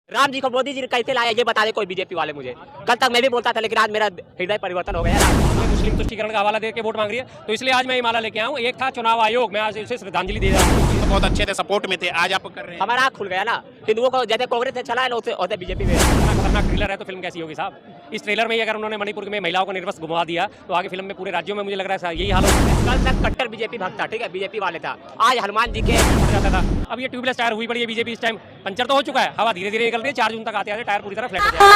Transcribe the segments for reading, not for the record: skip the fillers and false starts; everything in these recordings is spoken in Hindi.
राम जी को मोदी जी ने कैसे लाया ये बता दे कोई बीजेपी वाले मुझे। कल तक मैं भी बोलता था लेकिन आज मेरा हृदय परिवर्तन हो गया। मुस्लिम तुष्टीकरण का हवाला देकर वोट मांग रही है, तो इसलिए आज मैं ये माला लेके आऊँ। एक था चुनाव आयोग, मैं आज उसे श्रद्धांजलि दे रहा हूँ। बहुत अच्छे थे, सपोर्ट में थे, आज आप कर रहे हैं। हमारा आँख खुल गया ना, हिंदुओं को जैसे कांग्रेस से चला है ना उसे बीजेपी में। खतरनाक ट्रेलर है तो फिल्म कैसी होगी साहब। इस ट्रेलर में ही अगर उन्होंने मणिपुर में महिलाओं को निर्वस्त्र घुमा दिया तो आगे फिल्म में पूरे राज्यों में मुझे लग रहा है यही हाल होगा। कल तक कट्टर बीजेपी भक्त था, ठीक है, बीजेपी वाले था। आज हनुमान जी के जाता था। अब ये ट्यूबलेस टायर हुई पड़ी है बीजेपी। इस टाइम पंचर तो हो चुका है, हवा धीरे धीरे निकल रही है। 4 जून तक आते आते टायर पूरी तरह फ्लैट हो जाएगा।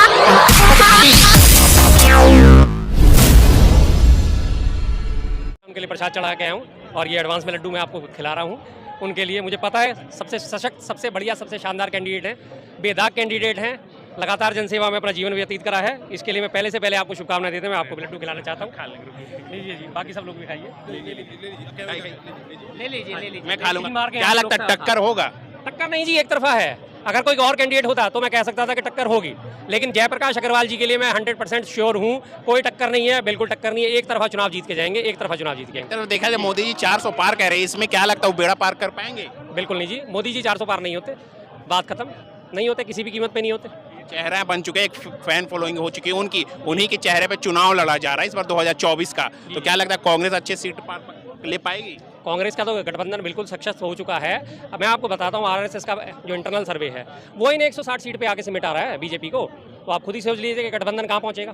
उनके लिए प्रसाद चढ़ा के आया हूँ और ये एडवांस में लड्डू मैं आपको खिला रहा हूँ। उनके लिए मुझे पता है सबसे सशक्त, सबसे बढ़िया, सबसे शानदार कैंडिडेट हैं, बेदाग कैंडिडेट हैं। लगातार जनसेवा में अपना जीवन व्यतीत करा है। इसके लिए मैं पहले से पहले आपको शुभकामनाएं देते हैं। मैं आपको लड्डू खिलाना चाहता हूँ। खा लीजिए जी, बाकी सब लोग भी खाइए। ले लीजिए। मैं खा लूंगा। क्या लगता है टक्कर होगा? टक्कर नहीं जी, एक तरफा है। अगर कोई और कैंडिडेट होता तो मैं कह सकता था कि टक्कर होगी, लेकिन जयप्रकाश अग्रवाल जी के लिए मैं 100% श्योर हूँ, कोई टक्कर नहीं है, बिल्कुल टक्कर नहीं है। एक तरफा चुनाव जीत के जाएंगे, एक तरफा चुनाव जीत के जाएंगे। तो देखा जाए मोदी जी 400 पार कह रहे हैं, इसमें क्या लगता है वो बेड़ा पार कर पाएंगे? बिल्कुल नहीं जी, मोदी जी 400 पार नहीं होते, बात खत्म। नहीं होते, किसी भी कीमत पे नहीं होते। चेहरा बन चुके, एक फैन फॉलोइंग हो चुकी है उनकी, उन्हीं के चेहरे पे चुनाव लड़ा जा रहा है इस बार 2024 का। तो क्या लगता है कांग्रेस अच्छे सीट पार ले पाएगी? कांग्रेस का तो गठबंधन बिल्कुल सक्सेस हो चुका है। अब मैं आपको बताता हूँ, आरएसएस का जो इंटरनल सर्वे है वो इन 160 सीट पे आके सिमटा रहा है बीजेपी को। तो आप खुद ही सोच लीजिए कि गठबंधन कहाँ पहुँचेगा।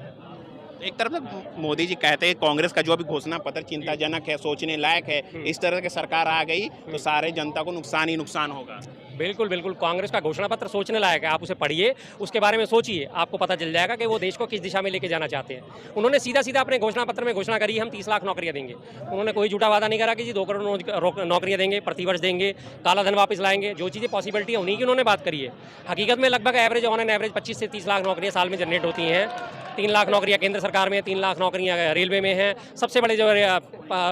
एक तरफ से मोदी जी कहते हैं कांग्रेस का जो भी घोषणा पत्र चिंताजनक है, सोचने लायक है, इस तरह की सरकार आ गई तो सारे जनता को नुकसान ही नुकसान होगा। बिल्कुल बिल्कुल, कांग्रेस का घोषणा पत्र सोचने लायक है। आप उसे पढ़िए, उसके बारे में सोचिए, आपको पता चल जाएगा कि वो देश को किस दिशा में लेके जाना चाहते हैं। उन्होंने सीधा सीधा अपने घोषणा पत्र में घोषणा करी, हम 30 लाख नौकरियां देंगे। उन्होंने कोई झूठा वादा नहीं करा कि जी 2 करोड़ नौकरियां देंगे, प्रतिवर्ष देंगे, काला धन वापस लाएंगे। जो चीज़ें पॉसिबिलिटी है उन्हीं की उन्होंने बात करी है। हकीकत में लगभग एवरेज ऑन एन एवरेज 25 से 30 लाख नौकरियां साल में जनरेट होती हैं। 3 लाख नौकरियां केंद्र सरकार में, 3 लाख नौकरियां रेलवे में हैं, सबसे बड़े जो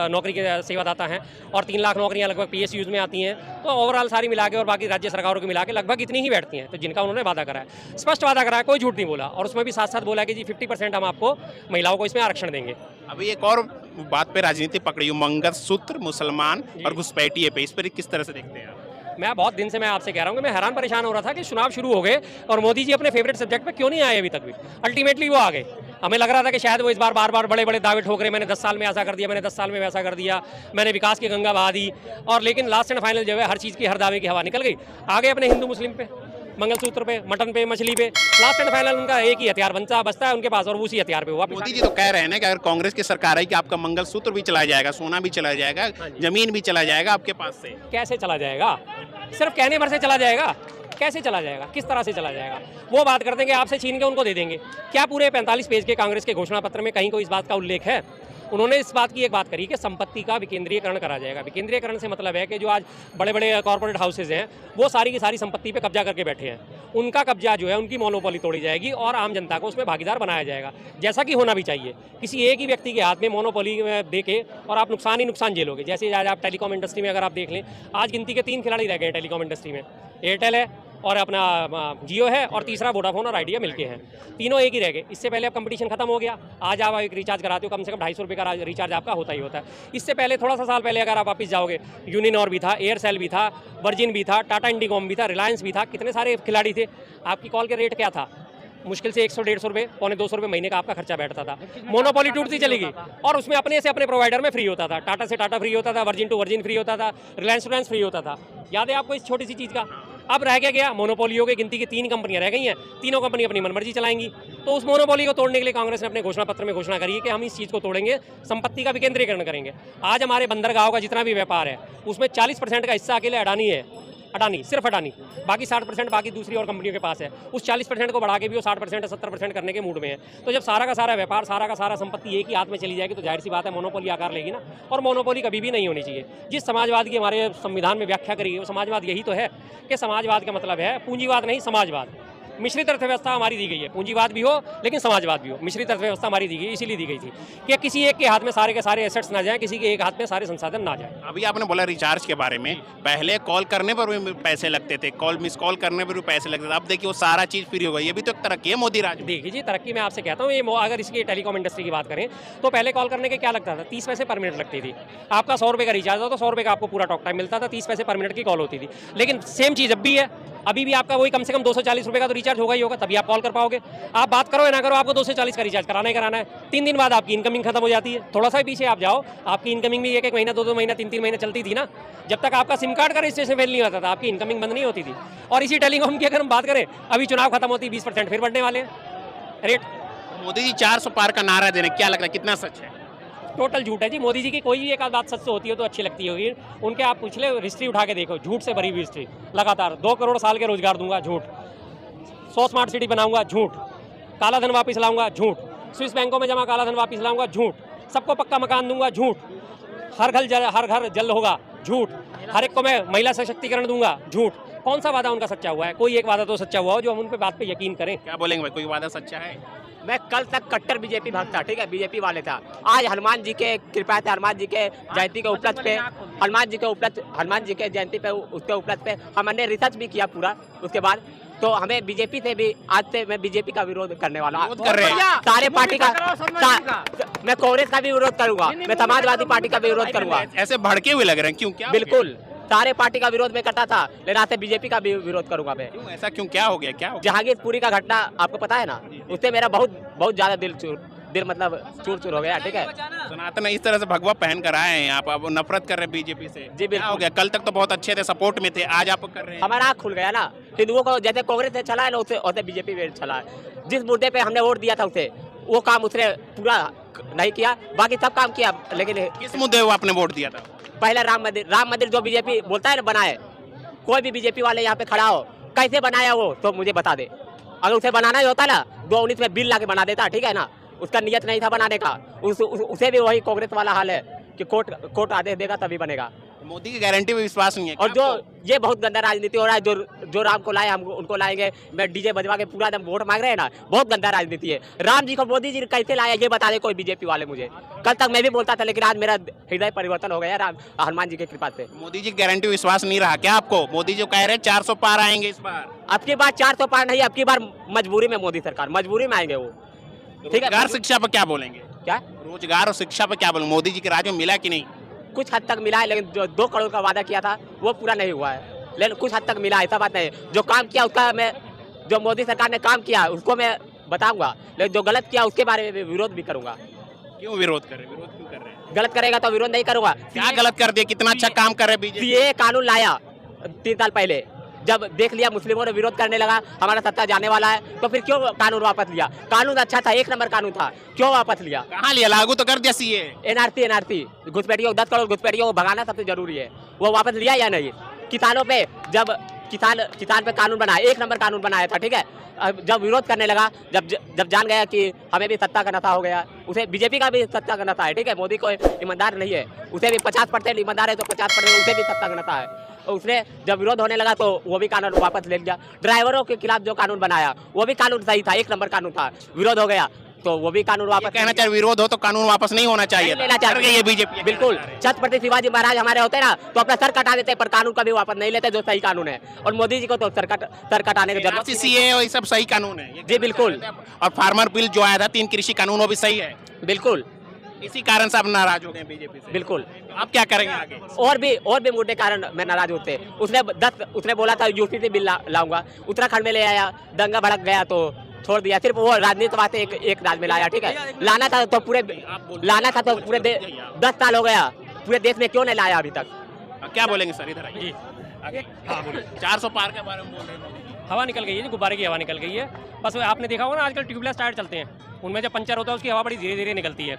नौकरी के सेवादाता हैं, और 3 लाख नौकरियां लगभग पीएसयूज में आती हैं। तो ओवरऑल सारी मिला के और बाकी राज्य सरकारों को मिला के लगभग इतनी ही बैठती हैं। तो जिनका उन्होंने वादा करा है, स्पष्ट वादा करा है, कोई झूठ नहीं बोला। और उसमें भी साथ साथ बोला कि जी 50% हम आपको महिलाओं को इसमें आरक्षण देंगे। अभी एक और बात पे राजनीति पकड़ी, मंगलसूत्र मुसलमान और घुसपैठिए पे, इस पर किस तरह से देखते हैं आप? मैं बहुत दिन से मैं आपसे कह रहा हूँ कि मैं हैरान परेशान हो रहा था कि चुनाव शुरू हो गए और मोदी जी अपने फेवरेट सब्जेक्ट पे क्यों नहीं आए अभी तक भी। अल्टीमेटली वो आ गए। हमें लग रहा था कि शायद वो इस बार बार बड़े बड़े दावे ठोक रहे, मैंने 10 साल में ऐसा कर दिया, मैंने 10 साल में वैसा कर दिया, मैंने विकास की गंगा बहा दी। और लेकिन लास्ट एंड फाइनल जो है हर चीज़ की, हर दावे की हवा निकल गई। आ गए अपने हिंदू मुस्लिम पे, मंगलसूत्र पे, मटन पे, मछली पे। लास्ट एंड फाइनल उनका एक ही हथियार बचता है उनके पास, और उसी हथियार पे हुआ। मोदी जी तो कह रहे हैं ना कि अगर कांग्रेस की सरकार आई कि आपका मंगलसूत्र भी चला जाएगा, सोना भी चला जाएगा, जमीन भी चला जाएगा आपके पास से। कैसे चला जाएगा? सिर्फ कहने भर से चला जाएगा? कैसे चला जाएगा, किस तरह से चला जाएगा? वो बात कर देंगे आपसे छीन के उनको दे देंगे। क्या पूरे 45 पेज के कांग्रेस के घोषणा पत्र में कहीं कोई इस बात का उल्लेख है? उन्होंने इस बात की एक बात करी कि संपत्ति का विकेंद्रीकरण करा जाएगा। विकेंद्रीकरण से मतलब है कि जो आज बड़े बड़े कॉर्पोरेट हाउसेज हैं वो सारी की सारी संपत्ति पे कब्जा करके बैठे हैं। उनका कब्जा जो है, उनकी मोनोपोली तोड़ी जाएगी और आम जनता को उसमें भागीदार बनाया जाएगा, जैसा कि होना भी चाहिए। किसी एक ही व्यक्ति के हाथ में मोनोपोली दे के और आप नुकसान ही नुकसान झेलोगे। जैसे आज आप टेलीकॉम इंडस्ट्री में अगर आप देख लें, आज गिनती के 3 खिलाड़ी रह गए हैं टेलीकॉम इंडस्ट्री में। एयरटेल है और अपना जियो है और तीसरा वोडाफोन और आइडिया मिलके हैं। तीनों एक ही रह गए। इससे पहले अब कंपटीशन खत्म हो गया। आज आप एक रिचार्ज कराते हो, कम से कम 250 रुपये का रिचार्ज आपका होता ही होता है। इससे पहले थोड़ा सा साल पहले अगर आप वापस जाओगे, यूनिनॉर भी था, एयरसेल भी था, वर्जिन भी था, टाटा इंडिकॉम भी था, रिलायंस भी था। कितने सारे खिलाड़ी थे। आपकी कॉल के रेट क्या था? मुश्किल से 100-150 रुपये, पौने 200 रुपये महीने का आपका खर्चा बैठता था। मोनोपोली टूटती चली गई और उसमें अपने से अपने प्रोवाइडर में फ्री होता था। टाटा से टाटा फ्री होता था, वर्जिन टू वर्जिन फ्री होता था, रिलायंस फ्री होता था। याद है आपको इस छोटी सी चीज़ का? अब रह क्या गया? मोनोपोलियों की गिनती की 3 कंपनियां रह गई हैं। तीनों कंपनी अपनी मनमर्जी चलाएंगी। तो उस मोनोपोली को तोड़ने के लिए कांग्रेस ने अपने घोषणा पत्र में घोषणा करी है कि हम इस चीज़ को तोड़ेंगे, संपत्ति का विकेंद्रीकरण करेंगे। आज हमारे बंदरगाहों का जितना भी व्यापार है उसमें 40% का हिस्सा अकेले अडानी है। अडानी, सिर्फ अडानी। बाकी 60% बाकी दूसरी और कंपनियों के पास है। उस 40% को बढ़ा के भी वो 60% 70% करने के मूड में है। तो जब सारा का सारा व्यापार, सारा का सारा संपत्ति एक ही हाथ में चली जाएगी तो जाहिर सी बात है मोनोपोली आकार लेगी ना। और मोनोपोली कभी भी नहीं होनी चाहिए। जिस समाजवाद की हमारे संविधान में व्याख्या करी है वो समाजवाद यही तो है कि समाजवाद का मतलब है पूंजीवाद नहीं, समाजवाद। मिश्रित अर्थव्यवस्था हमारी दी गई है, पूंजीवाद भी हो लेकिन समाजवाद भी हो। मिश्रित अर्थव्यवस्था हमारी दी गई, इसीलिए दी गई थी कि किसी एक के हाथ में सारे के सारे एसेट्स ना जाएं, किसी के एक हाथ में सारे संसाधन ना जाएं। अभी आपने बोला रिचार्ज के बारे में, पहले कॉल करने पर भी पैसे लगते थे, कॉल मिस कॉल करने पर भी पैसे लगते थे। अब देखिए वो सारा चीज़ फ्री हो गई। ये भी तो एक तरक्की है मोदी राज में। देखिए जी, तरक्की मैं आपसे कहता हूँ, ये अगर इसकी टेलीकॉम इंडस्ट्री की बात करें तो पहले कॉल करने के क्या लगता था? 30 पैसे पर मिनट लगती थी। आपका 100 रुपये का रिचार्ज हो तो 100 रुपये का आपको पूरा टॉक टाइम मिलता था, 30 पैसे पर मिनट की कॉल होती थी। लेकिन सेम चीज़ अब भी है। अभी भी आपका वही कम से कम 240 रुपये का तो रिचार्ज रिचार्ज होगा ही होगा, तभी आप कॉल कर पाओगे। आप बात करो या ना करो, आपको 2 से 40 का रिचार्ज कराना ही कराना है। 3 दिन बाद आपकी इनकमिंग खत्म हो जाती है। थोड़ा सा भी पीछे आप जाओ, आपकी इनकमिंग भी 1-1 महीना, 2-2 महीना, 3-3 महीना चलती थी ना। जब तक आपका सिम कार्ड का रजिस्ट्रेशन फेल नहीं होता था, आपकी इनकमिंग बंद नहीं होती थी। और इसी टेलीकॉम की अगर हम बात करें, अभी चुनाव खत्म होती 20% फिर बढ़ने वाले हैं रेट। मोदी जी 400 पार का नारा दे रहे हैं, क्या लग रहा है कितना सच है? टोटल झूठ है जी। मोदी जी की कोई भी एक आध बात सच से होती है तो अच्छी लगती होगी। उनके आप पिछले हिस्ट्री उठा के देखो, झूठ से भरी हुई हिस्ट्री। लगातार 2 करोड़ साल के रोजगार दूंगा, झूठ। 100 स्मार्ट सिटी बनाऊंगा, झूठ। काला धन वापस लाऊंगा, झूठ। स्विस बैंकों में जमा काला धन वापस लाऊंगा, झूठ। सबको पक्का मकान दूंगा, झूठ। हर घर जल होगा, झूठ। हर एक को मैं महिला सशक्तिकरण दूंगा, झूठ। कौन सा वादा उनका सच्चा हुआ है? कोई एक वादा तो सच्चा हुआ हो जो हम उन पे बात पे यकीन करें। क्या बोलेंगे भाई, कोई वादा सच्चा है? मैं कल तक कट्टर बीजेपी भक्त था, ठीक है, बीजेपी वाले था। आज हनुमान जी के कृपा से, हनुमान जी के जयंती के उपलक्ष्य पे, हनुमान जी के जयंती पे, उसके उपलक्ष्य पे हमने रिसर्च भी किया पूरा। उसके बाद तो हमें बीजेपी से भी, आज से मैं बीजेपी का विरोध करने वाला हूँ। कर रहे हैं सारे पार्टी का, मैं कांग्रेस का भी विरोध करूंगा, मैं समाजवादी पार्टी का भी विरोध करूंगा। ऐसे भड़के हुए लग रहे हैं, क्यों? क्या बिल्कुल, सारे पार्टी का विरोध में करता था, लेकिन आज से बीजेपी का भी विरोध करूंगा मैं। क्यों ऐसा क्यों, क्या हो गया, क्या हो गया? जहांगीरपुरी का घटना आपको पता है ना, उससे मेरा बहुत ज्यादा दिल मतलब चूर हो गया, ठीक है। सनातन इस तरह से भगवा पहन कर आए हैं आप, अब नफरत कर रहे हैं बीजेपी से। जी क्या हो गया? कल तक तो बहुत अच्छे थे, सपोर्ट में थे, आज आप कर रहे हैं। हमारा आँख खुल गया ना। हिंदुओं को जैसे कांग्रेस से चला है ना, उससे बीजेपी में चला है। जिस मुद्दे पे हमने वोट दिया था उसे, वो काम उसने पूरा नहीं किया, बाकी सब काम किया। लेकिन किस मुद्दे को आपने वोट दिया था? पहला राम मंदिर जो बीजेपी बोलता है ना बनाए, कोई भी बीजेपी वाले यहाँ पे खड़ा हो, कैसे बनाया वो तो मुझे बता दे। अगर उसे बनाना ही होता ना, 2019 में बिल ला के बना देता, ठीक है ना। उसका नियत नहीं था बनाने का। उसे भी वही कांग्रेस वाला हाल है कि कोर्ट आदेश देगा तभी बनेगा। मोदी की गारंटी पे विश्वास नहीं है और जो ये बहुत गंदा राजनीति हो रहा है, जो राम को लाए हम उनको लाएंगे, मैं डीजे बजवा के पूरा एकदम वोट मांग रहे हैं ना, बहुत गंदा राजनीति है। राम जी को मोदी जी कैसे लाया ये बता दे कोई बीजेपी वाले मुझे। कल तक मैं भी बोलता था, लेकिन आज मेरा हृदय परिवर्तन हो गया राम हनुमान जी की कृपा से। मोदी जी की गारंटी विश्वास नहीं रहा क्या आपको? मोदी जी कह रहे हैं 400 पार आएंगे इस बार। अब की बार 400 पार नहीं, अब की बार मजबूरी में मोदी सरकार, मजबूरी में आएंगे वो, ठीक है। रोजगार शिक्षा पर क्या बोलेंगे? क्या रोजगार और शिक्षा पर क्या बोलेंगे? मोदी जी के राज में मिला कि नहीं? कुछ हद तक मिला है, लेकिन जो 2 करोड़ का वादा किया था वो पूरा नहीं हुआ है, लेकिन कुछ हद तक मिला है, ऐसा बात नहीं। जो काम किया उसका मैं, जो मोदी सरकार ने काम किया उसको मैं बताऊंगा, लेकिन जो गलत किया उसके बारे में विरोध भी करूंगा। क्यों विरोध कर रहे हैं? विरोध क्यों कर रहे हैं? गलत करेगा तो विरोध नहीं करूंगा। क्या गलत कर दिया? कितना अच्छा काम कर रहे हैं बीजेपी? सीए कानून लाया 3 साल पहले, जब देख लिया मुस्लिमों ने विरोध करने लगा, हमारा सत्ता जाने वाला है, तो फिर क्यों कानून वापस लिया? कानून अच्छा था, 1 नंबर कानून था, क्यों वापस लिया? कहाँ लिया? लागू तो कर दिया सीए। एनआरसी घुसपैठियों, 10 करोड़ घुसपैठियों को भगाना सबसे जरूरी है, वो वापस लिया या नहीं? किसानों पे जब किसान पे कानून बनाया, 1 नंबर कानून बनाया था, ठीक है। जब विरोध करने लगा, जब जान गया कि हमें भी सत्ता का नशा हो गया, उसे बीजेपी का भी सत्ता का नशा है, ठीक है। मोदी को ईमानदार नहीं है, उसे भी 50% ईमानदार है तो 50% उसे भी सत्ता का नशा है। उसने जब विरोध होने लगा तो वो भी कानून वापस ले लिया। ड्राइवरों के खिलाफ जो कानून बनाया वो भी कानून सही था, 1 नंबर कानून था, विरोध हो गया तो वो भी कानून वापस कहना चाहिए विरोध हो तो कानून वापस नहीं होना चाहिए, लेना चाहिए ये बीजेपी। बिल्कुल, छत्रपति शिवाजी महाराज हमारे होते ना तो अपना सर कटा देते, पर कानून कभी वापस नहीं लेते जो सही कानून है। और मोदी जी को तो सर कटाने की जरूरत सीए और ये सब सही कानून है जी, बिल्कुल। और फार्मर बिल जो आया था 3 कृषि कानून वो भी सही है, बिल्कुल। इसी कारण से आप नाराज हो गए बीजेपी से। बिल्कुल। आप क्या करेंगे आगे? और भी मुद्दे कारण मैं नाराज होते। उसने बोला था यूपी से बिल लाऊंगा, उत्तराखंड में ले आया, दंगा भड़क गया तो छोड़ दिया। सिर्फ वो राजनीति वास्ते एक राज्य में लाया, ठीक है। लाना था तो पूरे 10 साल हो गया, पूरे देश में क्यों नहीं लाया अभी तक? क्या बोलेंगे सर? इधर आइए। जी हाँ बोलिए। 400 पार के बारे में बोल रहे हैं। हवा निकल गई है जी, गुब्बारे की हवा निकल गई है। बस आपने देखा होगा ना, आजकल ट्यूबलेस टायर चलते हैं, उनमें जब पंचर होता है उसकी हवा बड़ी धीरे धीरे निकलती है,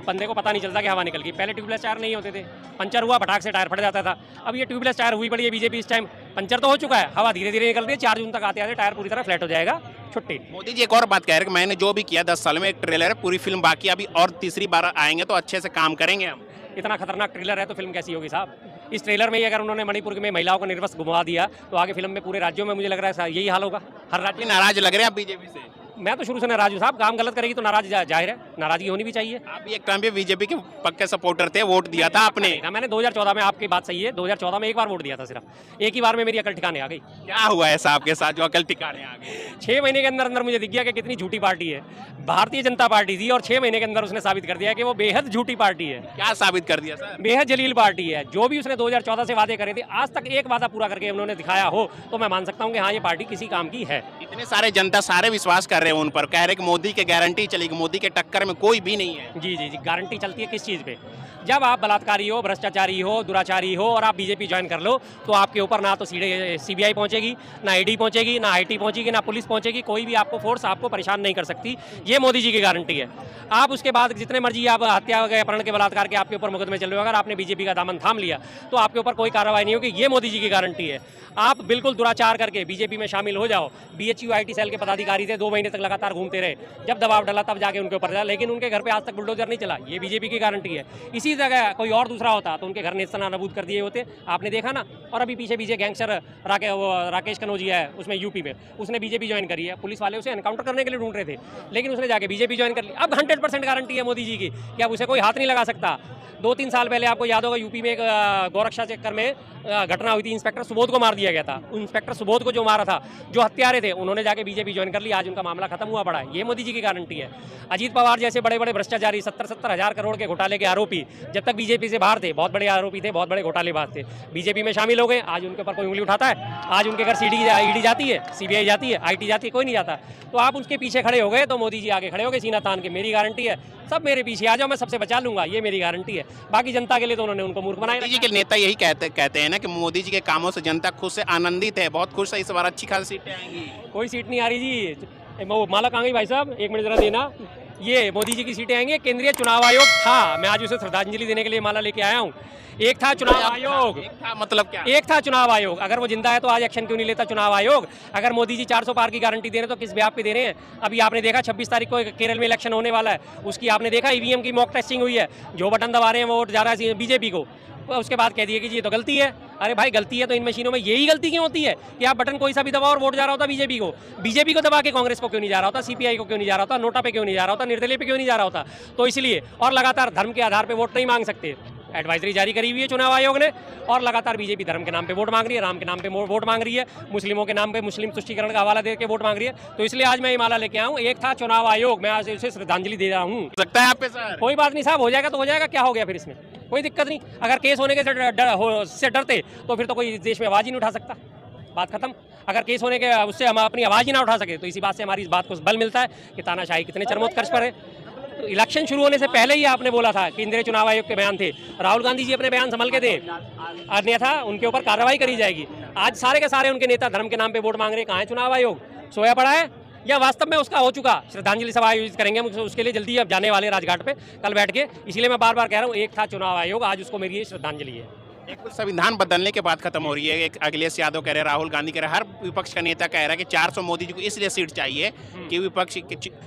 बंदे को पता नहीं चलता कि हवा निकल गई। पहले ट्यूबलेस टायर नहीं होते थे, पंचर हुआ फटाक से टायर फट जाता था। अब ये ट्यूबलेस टायर हुई पड़ी है बीजेपी इस टाइम, पंचर तो हो चुका है, हवा धीरे धीरे निकल रही है। 4 जून तक आते आते टायर पूरी तरह फ्लैट हो जाएगा, छुट्टी। मोदी जी एक और बात कह रहे हैं कि मैंने जो भी किया 10 साल में, एक ट्रेलर है, पूरी फिल्म बाकी, अभी और तीसरी बार आएंगे तो अच्छे से काम करेंगे हम। इतना खतरनाक ट्रेलर है तो फिल्म कैसी होगी साहब? इस ट्रेलर में ही अगर उन्होंने मणिपुर में महिलाओं को निर्वस्त्र घुमा दिया तो आगे फिल्म में पूरे राज्यों में मुझे लग रहा है यही हाल होगा। हर राज्य नाराज लग रहे हैं आप बीजेपी से? मैं तो शुरू से नाराज हूँ साहब, काम गलत करेगी तो नाराज जाहिर है, नाराजगी होनी भी चाहिए। आप भी एक टाइम पे बीजेपी के पक्के सपोर्टर थे, वोट दिया था आपने। ना मैंने 2014 में, आपकी बात सही है, 2014 में एक बार वोट दिया था, सिर्फ एक ही बार में मेरी अकल ठिकाने आ गई। क्या हुआ ऐसा आपके साथ जो अकल टिकाने आ गए? 6 महीने के अंदर अंदर मुझे दिख गया कि कितनी झूठी पार्टी है भारतीय जनता पार्टी थी, और 6 महीने के अंदर उसने साबित कर दिया कि वो बेहद झूठी पार्टी है। क्या साबित कर दिया सर? बेहद जलील पार्टी है। जो भी उसने 2014 से वादे करे थे, आज तक एक वादा पूरा करके उन्होंने दिखाया हो तो मैं मान सकता हूँ कि हाँ, ये पार्टी किसी काम की है। इतने सारे जनता सारे विश्वास कर रहे हैं उन पर, कह रहे कि मोदी की गारंटी चलेगी, मोदी के टक्कर में कोई भी नहीं है। जी जी जी, गारंटी चलती है किस चीज़ पे? जब आप बलात्कारी हो, भ्रष्टाचारी हो, दुराचारी हो और आप बीजेपी ज्वाइन कर लो तो आपके ऊपर ना तो सीबीआई पहुंचेगी, ना ईडी पहुंचेगी, ना आईटी पहुंचेगी, ना पुलिस पहुंचेगी, कोई भी आपको फोर्स आपको परेशान नहीं कर सकती। ये मोदी जी की गारंटी है। आप उसके बाद जितने मर्जी आप हत्या के, अपहरण के, बलात्कार के आपके ऊपर मुकदमे चल रहे हो, अगर आपने बीजेपी का दामन थाम लिया तो आपके ऊपर कोई कार्रवाई नहीं होगी। ये मोदी जी की गारंटी है। आप बिल्कुल दुराचार करके बीजेपी में शामिल हो जाओ। बीएचयू आईटी सेल के पदाधिकारी थे, 2 महीने तक लगातार घूमते रहे, जब दबाव डाला तब जाके उनके ऊपर चला, लेकिन उनके घर पे आज तक बुलडोजर नहीं चला। ये बीजेपी की गारंटी है। इसी जगह कोई और दूसरा होता तो उनके घर नेस्तनाबूद कर दिए होते, आपने देखा ना। और अभी पीछे गैंगस्टर राकेश कनौजिया है, उसमें यूपी में, उसने बीजेपी ज्वाइन करी है। पुलिस वाले उसे एनकाउंटर करने के लिए ढूंढ रहे थे, लेकिन उसने जाके बीजेपी ज्वाइन कर ली। अब 100% गारंटी है मोदी जी की कि अब उसे कोई हाथ नहीं लगा सकता। 2-3 साल पहले आपको याद होगा, यूपी में एक गौरक्षा चक्कर में घटना हुई थी, इंस्पेक्टर सुबोध को मार दिया गया था। इंस्पेक्टर सुबोध को जो मारा था, जो हत्यारे थे, उन्होंने जाके बीजेपी ज्वाइन कर ली, आज उनका मामला खत्म हुआ पड़ा है। ये मोदी जी की गारंटी है। अजीत पवार जैसे बड़े बड़े भ्रष्टाचारी, 70-70 हज़ार करोड़ के घोटाले के आरोपी, जब तक बीजेपी से बाहर थे, बहुत बड़े आरोपी थे, बहुत बड़े घोटालेबाज थे, बीजेपी में शामिल हो गए, आज उनके ऊपर कोई उंगली उठाता है? आज उनके घर ईडी जाती है, सीबीआई जाती है, आईटी जाती है, कोई नहीं जाता। तो आप उसके पीछे खड़े हो गए तो मोदी जी आगे खड़े हो गए सीना तान के। मेरी गारंटी है, सब मेरे पीछे आ जाओ, मैं सबसे बचा लूंगा, ये मेरी गारंटी है। बाकी जनता के लिए तो उन्होंने उनको मूर्ख बनाया। मोदी जी के नेता यही कहते हैं ना कि मोदी जी के कामों से जनता खुद से आनंदित है, बहुत खुश है, इस बार अच्छी खासी सीटें आएंगी। कोई सीट नहीं आ रही जी। वो माला कहाँ गई भाई साहब, 1 मिनट जरा देना। ये मोदी जी की सीटें आएंगी। केंद्रीय चुनाव आयोग था, मैं आज उसे श्रद्धांजलि देने के लिए माला लेके आया हूँ। एक था चुनाव आयोग, एक था मतलब क्या? एक था चुनाव आयोग। अगर वो जिंदा है तो आज एक्शन क्यों नहीं लेता चुनाव आयोग? अगर मोदी जी 400 पार की गारंटी दे रहे तो किस ब्याह पे दे रहे हैं? अभी आपने देखा 26 तारीख को केरल में इलेक्शन होने वाला है, उसकी आपने देखा ईवीएम की मॉक टेस्टिंग हुई है, जो बटन दबा रहे हैं वो वोट जा रहा है बीजेपी को। उसके बाद कह दिए कि ये तो गलती है। अरे भाई, गलती है तो इन मशीनों में यही गलती क्यों होती है कि आप बटन कोई सा भी दबाओ और वोट जा रहा होता बीजेपी को? बीजेपी को दबा के कांग्रेस को क्यों नहीं जा रहा होता, सीपीआई को क्यों नहीं जा रहा होता, नोटा पे क्यों नहीं जा रहा होता, निर्दलीय पे क्यों नहीं जा रहा होता? तो इसलिए, और लगातार धर्म के आधार पर वोट नहीं मांग सकते। एडवाइजरी जारी करी हुई है चुनाव आयोग ने, और लगातार बीजेपी धर्म के नाम पे वोट मांग रही है, राम के नाम पे वोट मांग रही है, मुस्लिमों के नाम पे मुस्लिम तुष्टीकरण का हवाला दे के वोट मांग रही है। तो इसलिए आज मैं ये माला लेके आया हूँ। एक था चुनाव आयोग, मैं आज उसे श्रद्धांजलि दे रहा हूँ। लगता है आप पे सर? कोई बात नहीं साहब, हो जाएगा तो हो जाएगा, क्या हो गया फिर इसमें? कोई दिक्कत नहीं। अगर केस होने के से डरते तो फिर तो कोई देश में आवाज़ ही नहीं उठा सकता, बात खत्म। अगर केस होने के उससे हम अपनी आवाज़ ही ना उठा सके तो इसी बात से हमारी इस बात को बल मिलता है कि तानाशाही कितने चरमोत्कर्ष पर है। तो इलेक्शन शुरू होने से पहले ही आपने बोला था, केंद्रीय चुनाव आयोग के बयान थे, राहुल गांधी जी अपने बयान संभल के थे, अन्यथा उनके ऊपर कार्रवाई करी जाएगी। आज सारे के सारे उनके नेता धर्म के नाम पे वोट मांग रहे हैं। कहाँ है चुनाव आयोग? सोया पड़ा है या वास्तव में उसका हो चुका? श्रद्धांजलि सभा आयोजित करेंगे हम उसके लिए जल्दी, अब जाने वाले राजघाट पे कल बैठ के। इसीलिए मैं बार बार कह रहा हूँ, एक था चुनाव आयोग, आज उसको मेरी श्रद्धांजलि है। एक संविधान बदलने के बाद खत्म हो रही है। एक अखिलेश यादव कह रहे हैं, राहुल गांधी कह रहे हैं, हर विपक्ष का नेता कह रहा है कि 400 मोदी जी को इसलिए सीट चाहिए कि विपक्ष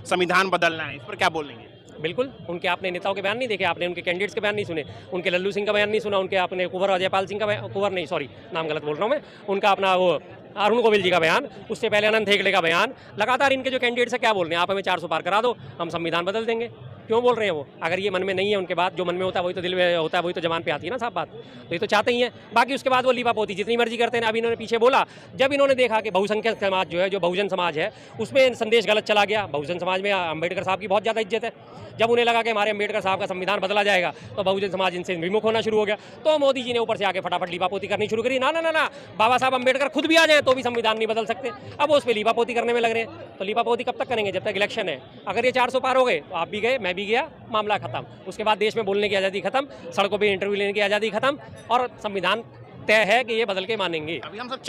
संविधान बदलना है। इस पर क्या बोलेंगे? बिल्कुल, उनके आपने नेताओं के बयान नहीं देखे, आपने उनके कैंडिडेट्स के बयान नहीं सुने, उनके लल्लू सिंह का बयान नहीं सुना, उनके आपने कुंवर अजयपाल सिंह का बयान, कुंवर नहीं सॉरी नाम गलत बोल रहा हूँ मैं, उनका अपना वो अरुण गोविल जी का बयान, उससे पहले अनंत हेगड़े का बयान। लगातार इनके जो कैंडिडेट्स है क्या बोल रहे हैं, आप हमें 400 पार करा दो, हम संविधान बदल देंगे। क्यों बोल रहे हैं वो? अगर ये मन में नहीं है उनके बात, जो मन में होता है वही तो दिल में होता है, वही तो जबान पे आती है ना साहब बात। तो ये तो चाहते ही हैं। बाकी उसके बाद वो लीपापोती जितनी मर्जी करते हैं। अभी इन्होंने पीछे बोला, जब इन्होंने देखा कि बहुसंख्यक समाज जो है, जो बहुजन समाज है, उसमें संदेश गलत चला गया। बहुजन समाज में अम्बेडकर साहब की बहुत ज़्यादा इज्जत है। जब उन्हें लगा कि हमारे अम्बेडकर साहब का संविधान बदला जाएगा तो बहुजन समाज इनसे विमुख होना शुरू हो गया। तो मोदी जी ने ऊपर से आके फटाफट लीपापोती करनी शुरू करी। ना ना ना ना, बाबा साहब अम्बेडकर खुद भी आ जाए तो भी संविधान नहीं बदल सकते। अब वो उस पर लीपापोती करने में लग रहे हैं। तो लीपापोती कब तक करेंगे? जब तक इलेक्शन है। अगर ये 400 पार हो गए तो आप भी गए, मैं भी गया, मामला खत्म। उसके बाद देश में बोलने की आज़ादी खत्म, सड़कों पर इंटरव्यू लेने की आज़ादी खत्म, और संविधान तय है कि ये बदल के मानेंगे। अभी हम सब